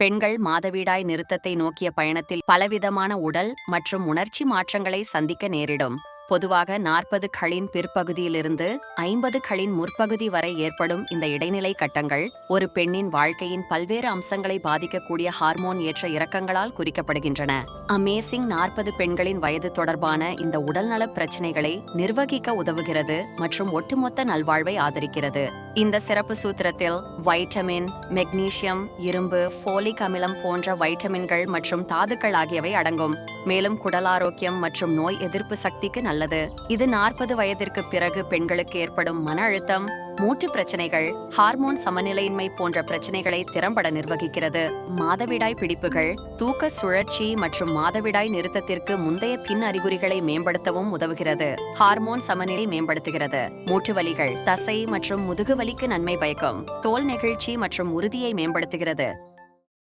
பெண்கள் மாதவிடாய் நிறுத்தத்தை நோக்கிய பயணத்தில் பலவிதமான உடல் மற்றும் உணர்ச்சி மாற்றங்களை சந்திக்க நேரிடும். பொதுவாக 40களின் பிற்பகுதியிலிருந்து 50களின் முற்பகுதி வரை ஏற்படும் இந்த இடைநிலை கட்டங்கள் ஒரு பெண்ணின் வாழ்க்கையின் பல்வேறு அம்சங்களை பாதிக்கக்கூடிய ஹார்மோன் ஏற்ற இறக்கங்களால் குறிக்கப்படுகின்றன. அமேசிங் 40 பெண்களின் வயது தொடர்பான இந்த உடல்நல பிரச்சினைகளை நிர்வகிக்க உதவுகிறது மற்றும் ஒட்டுமொத்த நல்வாழ்வை ஆதரிக்கிறது. இந்த சிறப்பு சூத்திரத்தில் வைட்டமின், மெக்னீசியம், இரும்பு, ஃபோலிக் அமிலம் போன்ற வைட்டமின்கள் மற்றும் தாதுக்கள் ஆகியவை அடங்கும். மேலும் குடல் ஆரோக்கியம் மற்றும் நோய் எதிர்ப்பு சக்திக்கு நல்லது. இது 40 வயதிற்கு பிறகு பெண்களுக்கு ஏற்படும் மன அழுத்தம், மூட்டு பிரச்சனைகள், ஹார்மோன் சமநிலையின்மை போன்ற பிரச்சனைகளை திறம்பட நிர்வகிக்கிறது. மாதவிடாய் பிடிப்புகள், தூக்க சுழற்சி மற்றும் மாதவிடாய் நிறுத்தத்திற்கு முந்தைய பின் அறிகுறிகளை மேம்படுத்தவும் உதவுகிறது. ஹார்மோன் சமநிலை மேம்படுத்துகிறது. மூட்டு வலிகள், தசை மற்றும் முதுகு வலிக்கு நன்மை பயக்கும். தோல் நெகிழ்ச்சி மற்றும் உறுதியை மேம்படுத்துகிறது.